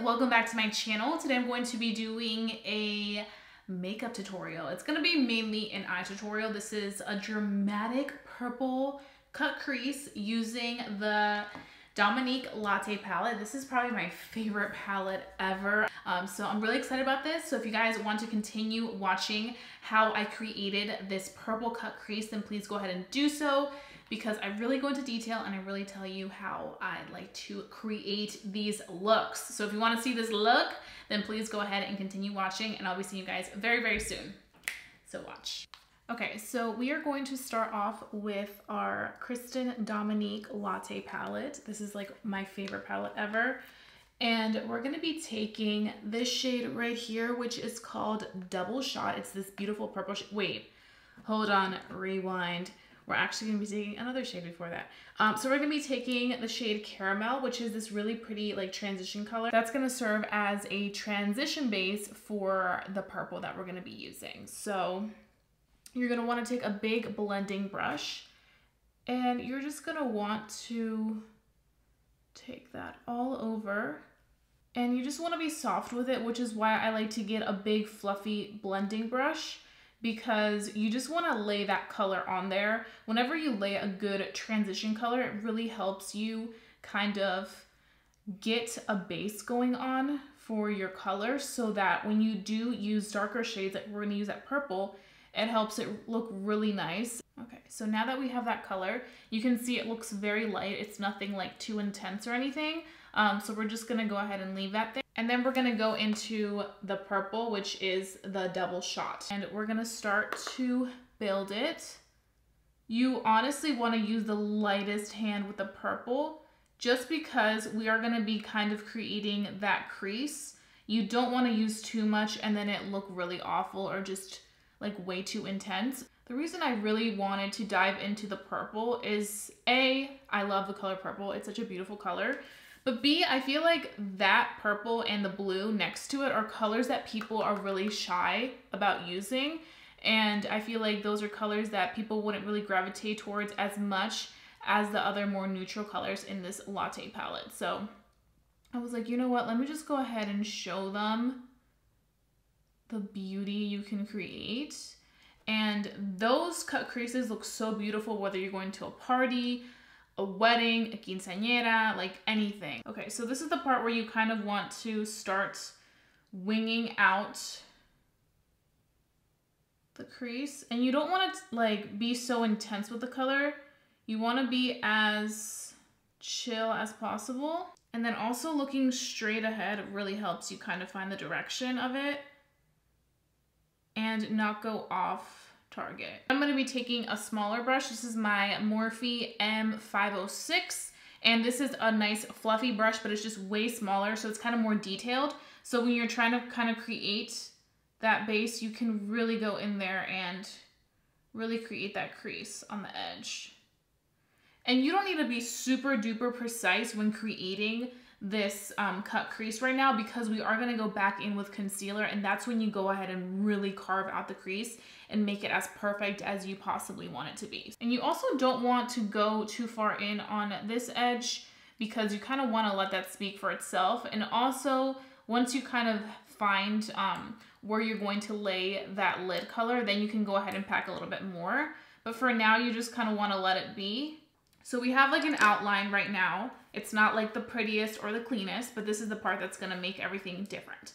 welcome back to my channel. Today I'm going to be doing a makeup tutorial. It's going to be mainly an eye tutorial. This is a dramatic purple cut crease using the Dominique Latte palette. This is probably my favorite palette ever. So I'm really excited about this. So if you guys want to continue watching how I created this purple cut crease, then please go ahead and do so, because I really go into detail and I really tell you how I like to create these looks. So if you want to see this look, then please go ahead and continue watching, and I'll be seeing you guys very, very soon. So watch. Okay, so we are going to start off with our Kristen Dominique Latte palette. This is like my favorite palette ever. And we're gonna be taking this shade right here, which is called Double Shot. It's this beautiful purple shade. Wait, hold on, rewind. We're actually gonna be taking another shade before that. So we're gonna be taking the shade Caramel, which is this really pretty like transition color. That's gonna serve as a transition base for the purple that we're gonna be using. So you're gonna wanna take a big blending brush, and you're just gonna want to take that all over. And you just wanna be soft with it, which is why I like to get a big fluffy blending brush, because you just want to lay that color on there. Whenever you lay a good transition color, it really helps you kind of get a base going on for your color, so that when you do use darker shades, like we're going to use that purple, it helps it look really nice. Okay, so now that we have that color, you can see it looks very light. It's nothing like too intense or anything. So we're just gonna go ahead and leave that there. And then we're gonna go into the purple, which is the Double Shot. And we're gonna start to build it. You honestly wanna use the lightest hand with the purple, just because we are gonna be kind of creating that crease. You don't wanna use too much and then it look really awful or just like way too intense. The reason I really wanted to dive into the purple is A, I love the color purple. It's such a beautiful color. But B, I feel like that purple and the blue next to it are colors that people are really shy about using. And I feel like those are colors that people wouldn't really gravitate towards as much as the other more neutral colors in this Latte palette. So I was like, you know what? Let me just go ahead and show them the beauty you can create. And those cut creases look so beautiful whether you're going to a party, a wedding, a quinceañera, like anything. Okay, so this is the part where you kind of want to start winging out the crease. And you don't want to like be so intense with the color. You want to be as chill as possible. And then also looking straight ahead really helps you kind of find the direction of it and not go off target. I'm going to be taking a smaller brush. This is my Morphe M506, and this is a nice fluffy brush, but it's just way smaller, so it's kind of more detailed. So when you're trying to kind of create that base, you can really go in there and really create that crease on the edge. And you don't need to be super duper precise when creating this cut crease right now, because we are going to go back in with concealer, and that's when you go ahead and really carve out the crease and make it as perfect as you possibly want it to be. And you also don't want to go too far in on this edge, because you kind of want to let that speak for itself. And also once you kind of find where you're going to lay that lid color, then you can go ahead and pack a little bit more. But for now, you just kind of want to let it be. So we have like an outline right now. It's not like the prettiest or the cleanest, but this is the part that's gonna make everything different.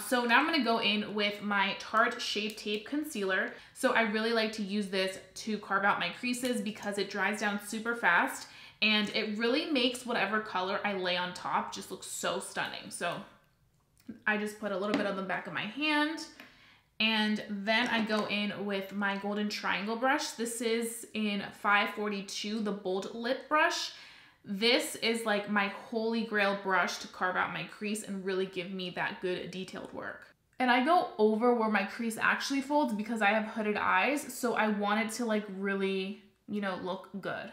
So now I'm gonna go in with my Tarte Shape Tape Concealer. So I really like to use this to carve out my creases because it dries down super fast, and it really makes whatever color I lay on top just look so stunning. So I just put a little bit on the back of my hand, and then I go in with my Golden Triangle brush. This is in 542, the Bold Lip brush. This is like my holy grail brush to carve out my crease and really give me that good detailed work. And I go over where my crease actually folds because I have hooded eyes, so I want it to like really, you know, look good.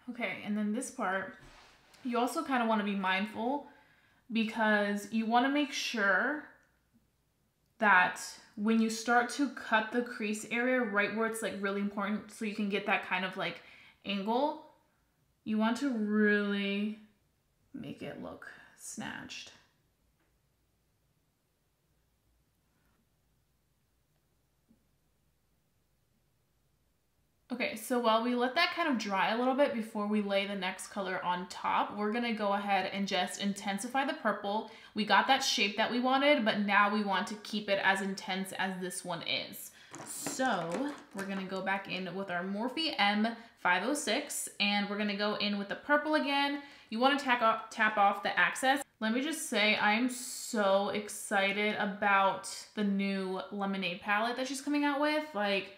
Okay, and then this part, you also kind of want to be mindful, because you want to make sure that when you start to cut the crease area right where it's like really important so you can get that kind of like angle, you want to really make it look snatched. Okay, so while we let that kind of dry a little bit before we lay the next color on top, we're gonna go ahead and just intensify the purple. We got that shape that we wanted, but now we want to keep it as intense as this one is. So we're gonna go back in with our Morphe M506 and we're gonna go in with the purple again. You wanna tap off the access. Let me just say, I'm so excited about the new Lemonade palette that she's coming out with. Like,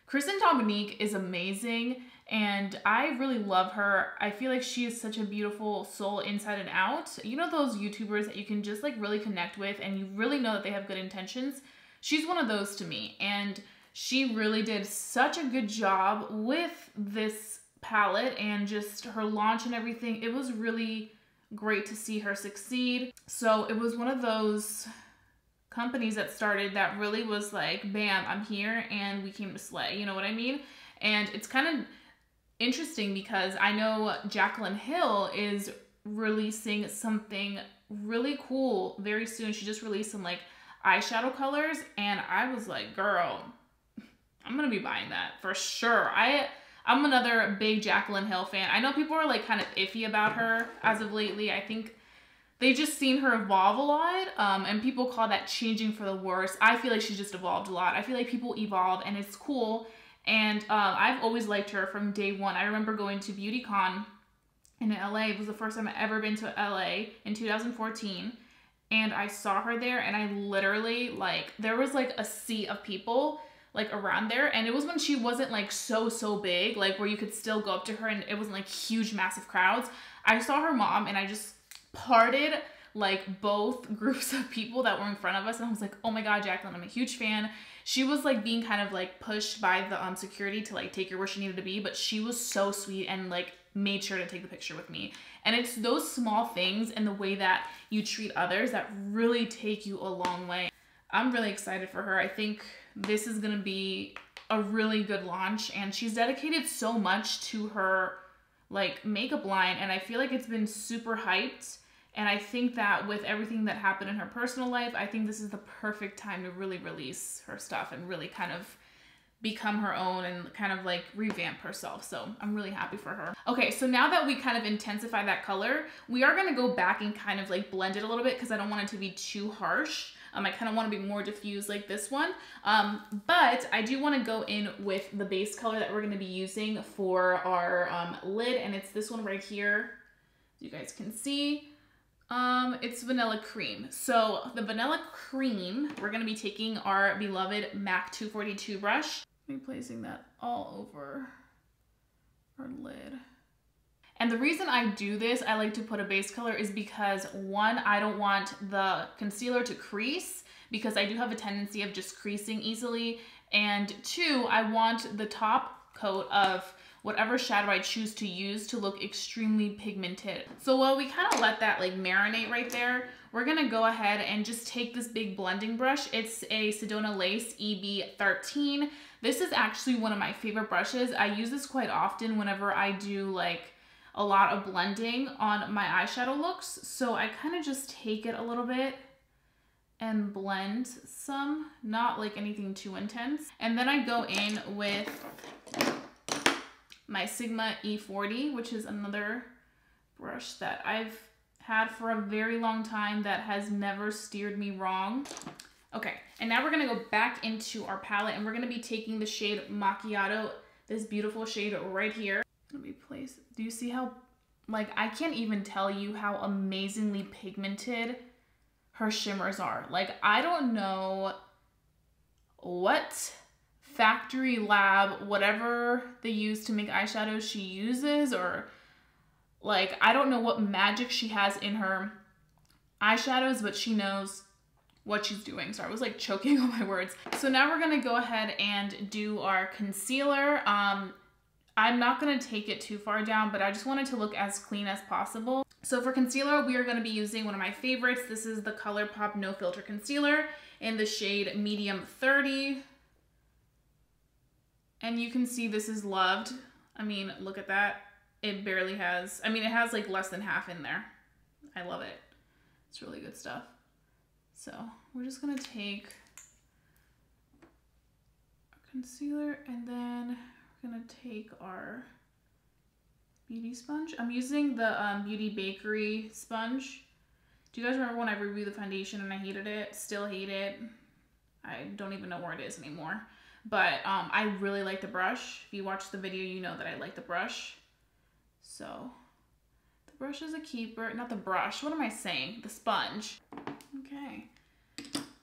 Kristen Dominique is amazing and I really love her. I feel like she is such a beautiful soul inside and out. You know those YouTubers that you can just like really connect with and you really know that they have good intentions? She's one of those to me, and she really did such a good job with this palette and just her launch and everything. It was really great to see her succeed. So it was one of those companies that started that really was like, bam, I'm here and we came to slay, you know what I mean? And it's kind of interesting because I know Jaclyn Hill is releasing something really cool very soon. She just released some like eyeshadow colors and I was like, girl, I'm gonna be buying that for sure. I'm another big Jaclyn Hill fan. I know people are like kind of iffy about her as of lately. I think they just seen her evolve a lot, and people call that changing for the worse. I feel like she's just evolved a lot. I feel like people evolve and it's cool. And I've always liked her from day one. I remember going to BeautyCon in LA. It was the first time I've ever been to LA in 2014. And I saw her there and I literally like, there was like a sea of people like around there. And it was when she wasn't like so big, like where you could still go up to her and it wasn't like huge, massive crowds. I saw her mom and I just parted like both groups of people that were in front of us and I was like, oh my god, Jaclyn, I'm a huge fan. She was like being kind of like pushed by the security to like take her where she needed to be, but she was so sweet and like made sure to take the picture with me. And it's those small things and the way that you treat others that really take you a long way. I'm really excited for her. I think this is gonna be a really good launch and she's dedicated so much to her like makeup line and I feel like it's been super hyped. And I think that with everything that happened in her personal life, I think this is the perfect time to really release her stuff and really kind of become her own and kind of like revamp herself. So I'm really happy for her. Okay, so now that we kind of intensify that color, we are gonna go back and kind of like blend it a little bit because I don't want it to be too harsh. I kind of want to be more diffused like this one. But I do want to go in with the base color that we're going to be using for our lid. And it's this one right here. You guys can see. It's Vanilla Cream. So the Vanilla Cream, we're going to be taking our beloved MAC 242 brush. I'll be placing that all over our lid. And the reason I do this, I like to put a base color, is because one, I don't want the concealer to crease because I do have a tendency of just creasing easily. And two, I want the top coat of whatever shadow I choose to use to look extremely pigmented. So while we kind of let that like marinate right there, we're gonna go ahead and just take this big blending brush. It's a Sedona Lace EB13. This is actually one of my favorite brushes. I use this quite often whenever I do like a lot of blending on my eyeshadow looks. So I kind of just take it a little bit and blend some, not like anything too intense. And then I go in with my Sigma E40, which is another brush that I've had for a very long time that has never steered me wrong. Okay, and now we're gonna go back into our palette and we're gonna be taking the shade Macchiato, this beautiful shade right here. Let me place, do you see how, like, I can't even tell you how amazingly pigmented her shimmers are. Like, I don't know what factory lab, whatever they use to make eyeshadows she uses, or like, I don't know what magic she has in her eyeshadows, but she knows what she's doing. So I was like choking on my words. So now we're gonna go ahead and do our concealer. I'm not gonna take it too far down, but I just wanted to look as clean as possible. So for concealer, we are gonna be using one of my favorites. This is the Colourpop No Filter Concealer. in the shade Medium 30. And you can see this is loved. I mean, look at that. It barely has, I mean, it has like less than half in there. I love it. It's really good stuff. So we're just gonna take our concealer and then we're gonna take our beauty sponge. I'm using the Beauty Bakery sponge. Do you guys remember when I reviewed the foundation and I hated it? Still hate it. I don't even know where it is anymore. But I really like the brush. If you watch the video, you know that I like the brush. So the brush is a keeper. Not the brush. What am I saying? The sponge. Okay.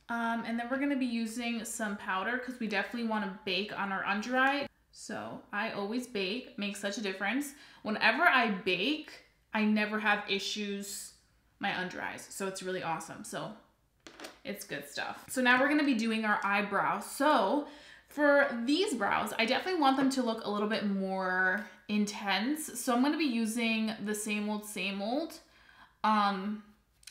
And then we're going to be using some powder because we definitely want to bake on our under eye. So I always bake. Makes such a difference. Whenever I bake, I never have issues my under eyes. So it's really awesome. So it's good stuff. So now we're going to be doing our eyebrows. So for these brows, I definitely want them to look a little bit more intense. So I'm going to be using the same old, same old. I'm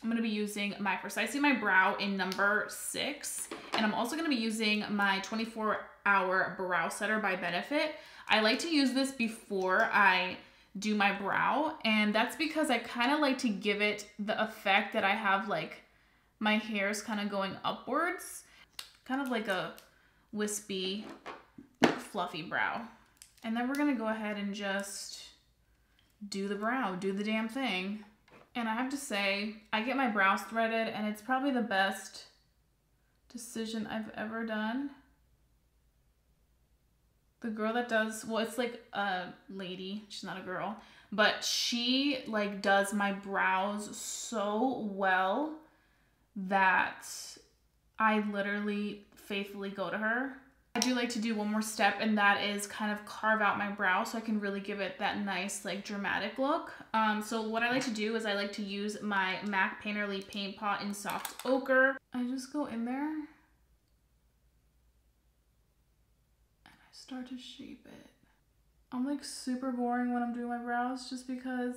going to be using my Precisely My Brow in number 6. And I'm also going to be using my 24-hour brow setter by Benefit. I like to use this before I do my brow. And that's because I kind of like to give it the effect that I have like my hair is kind of going upwards. Kind of like a wispy, fluffy brow. And then we're going to go ahead and just do the brow, do the damn thing. And I have to say, I get my brows threaded and it's probably the best decision I've ever done. The girl that does, well, it's like a lady, she's not a girl, but she like does my brows so well that I literally faithfully go to her. I do like to do one more step, and that is kind of carve out my brow so I can really give it that nice like dramatic look. So what I like to do is I like to use my MAC Painterly Paint Pot in Soft Ochre. I just go in there and I start to shape it. I'm like super boring when I'm doing my brows just because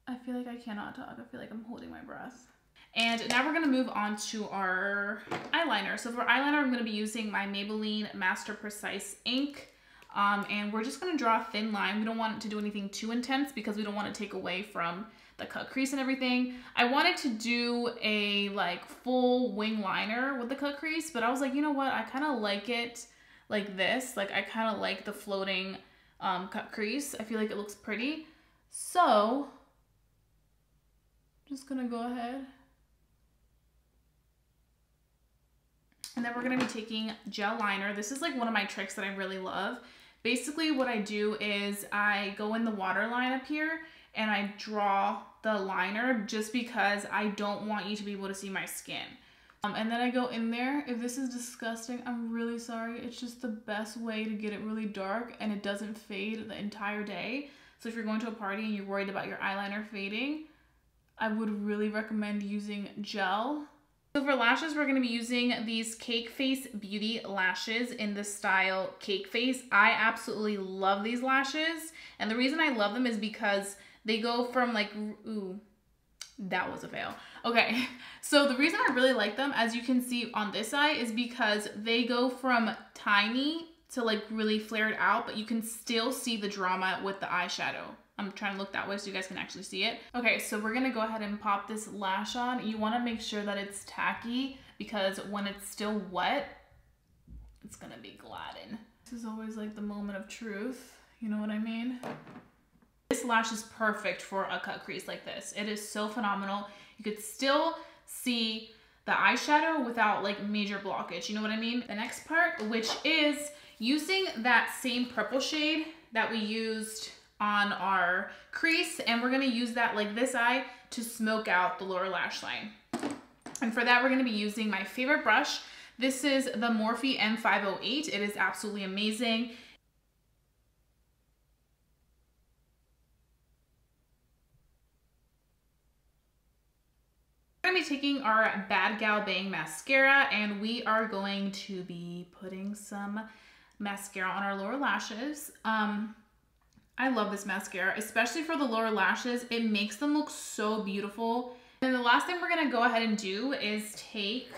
I feel like I cannot talk. I feel like I'm holding my breath. And now we're going to move on to our eyeliner. So for eyeliner, I'm going to be using my Maybelline Master Precise ink. And we're just going to draw a thin line. We don't want it to do anything too intense because we don't want to take away from the cut crease and everything. I wanted to do a like full wing liner with the cut crease, but I was like, you know what? I kind of like it like this. Like I kind of like the floating cut crease. I feel like it looks pretty. So I'm just going to go ahead. And then we're going to be taking gel liner. This is like one of my tricks that I really love. Basically what I do is I go in the waterline up here and I draw the liner just because I don't want you to be able to see my skin. And then I go in there. If this is disgusting, I'm really sorry. It's just the best way to get it really dark and it doesn't fade the entire day. So if you're going to a party and you're worried about your eyeliner fading, I would really recommend using gel. So for lashes, we're going to be using these CAKEFACE Beauty lashes in the style CAKEFACE. I absolutely love these lashes. And the reason I love them is because they go from like, ooh, that was a fail. Okay, so the reason I really like them, as you can see on this eye, is because they go from tiny to like really flared out, but you can still see the drama with the eyeshadow. I'm trying to look that way so you guys can actually see it. Okay, so we're gonna go ahead and pop this lash on. You wanna make sure that it's tacky because when it's still wet, it's gonna be gliding. This is always like the moment of truth, you know what I mean? This lash is perfect for a cut crease like this. It is so phenomenal. You could still see the eyeshadow without like major blockage, you know what I mean? The next part, which is using that same purple shade that we used on our crease, and we're gonna use that like this eye to smoke out the lower lash line. And for that, we're gonna be using my favorite brush. This is the Morphe M508. It is absolutely amazing. We're gonna be taking our Bad Gal Bang mascara, and we are going to be putting some mascara on our lower lashes. I love this mascara, especially for the lower lashes. It makes them look so beautiful. And the last thing we're gonna go ahead and do is take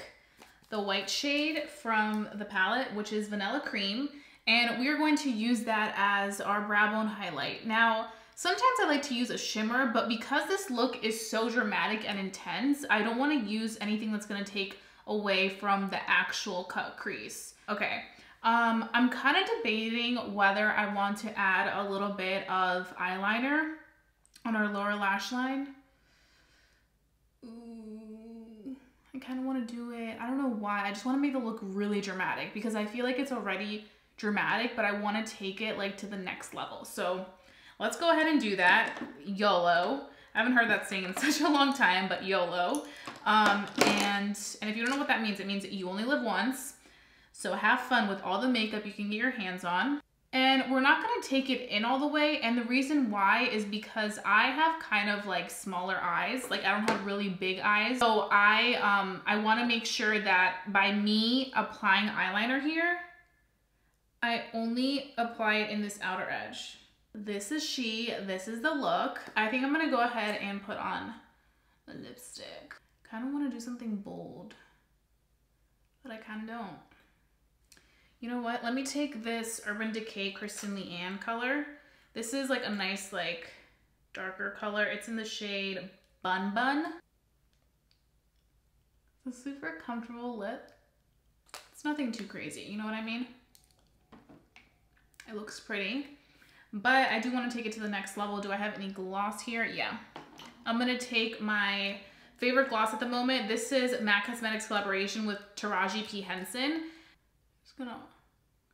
the white shade from the palette, which is Vanilla Cream, and we are going to use that as our brow bone highlight. Now, sometimes I like to use a shimmer, but because this look is so dramatic and intense, I don't want to use anything that's going to take away from the actual cut crease. Okay, I'm kind of debating whether I want to add a little bit of eyeliner on our lower lash line. Ooh, I kind of want to do it. I don't know why. I just want to make it look really dramatic because I feel like it's already dramatic, but I want to take it like to the next level. So let's go ahead and do that. YOLO. I haven't heard that saying in such a long time, but YOLO. And if you don't know what that means, it means that you only live once. So have fun with all the makeup you can get your hands on. And we're not going to take it in all the way. And the reason why is because I have kind of like smaller eyes. Like I don't have really big eyes. So I want to make sure that by me applying eyeliner here, I only apply it in this outer edge. This is she, this is the look. I think I'm gonna go ahead and put on the lipstick. Kind of want to do something bold, but I kind of don't. You know what? Let me take this Urban Decay Kristen Leanne color. This is like a nice, like, darker color. It's in the shade Bun Bun. It's a super comfortable lip. It's nothing too crazy, you know what I mean? It looks pretty, but I do want to take it to the next level. Do I have any gloss here? Yeah. I'm going to take my favorite gloss at the moment. This is MAC Cosmetics collaboration with Taraji P. Henson. Just gonna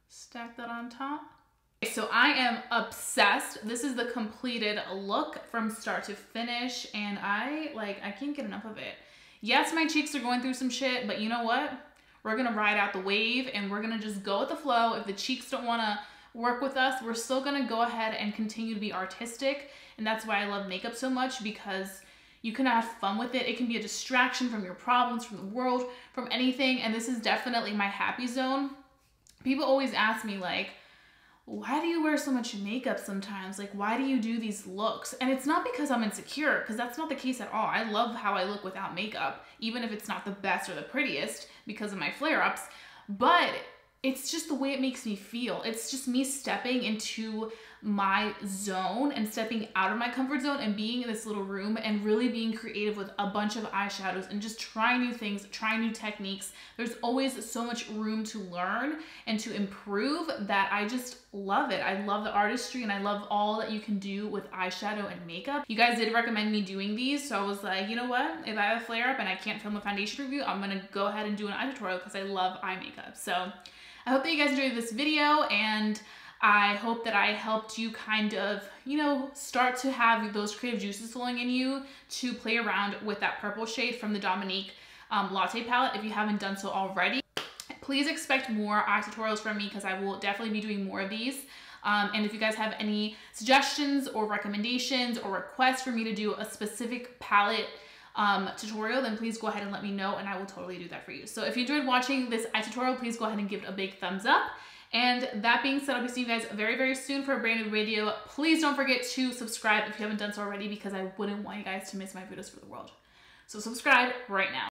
stack that on top. So I am obsessed. This is the completed look from start to finish, and I can't get enough of it. Yes, my cheeks are going through some shit, but you know what? We're gonna ride out the wave and we're gonna just go with the flow. If the cheeks don't wanna work with us, we're still gonna go ahead and continue to be artistic. And that's why I love makeup so much, because you can have fun with it. It can be a distraction from your problems, from the world, from anything. And this is definitely my happy zone. People always ask me, like, why do you wear so much makeup sometimes? Like, why do you do these looks? And it's not because I'm insecure, because that's not the case at all. I love how I look without makeup, even if it's not the best or the prettiest because of my flare-ups. But it's just the way it makes me feel. It's just me stepping into my zone and stepping out of my comfort zone and being in this little room and really being creative with a bunch of eyeshadows and just trying new things, trying new techniques. There's always so much room to learn and to improve that I just love it. I love the artistry and I love all that you can do with eyeshadow and makeup. You guys did recommend me doing these, so I was like, you know what? If I have a flare up and I can't film a foundation review, I'm gonna go ahead and do an eye tutorial because I love eye makeup. So I hope that you guys enjoyed this video, and I hope that I helped you kind of, you know, start to have those creative juices flowing in you to play around with that purple shade from the Dominique Latte palette if you haven't done so already. Please expect more eye tutorials from me because I will definitely be doing more of these. And if you guys have any suggestions or recommendations or requests for me to do a specific palette tutorial, then please go ahead and let me know and I will totally do that for you. So if you enjoyed watching this eye tutorial, please go ahead and give it a big thumbs up. And that being said, I'll be seeing you guys very, very soon for a brand new video. Please don't forget to subscribe if you haven't done so already, because I wouldn't want you guys to miss my videos for the world. So subscribe right now.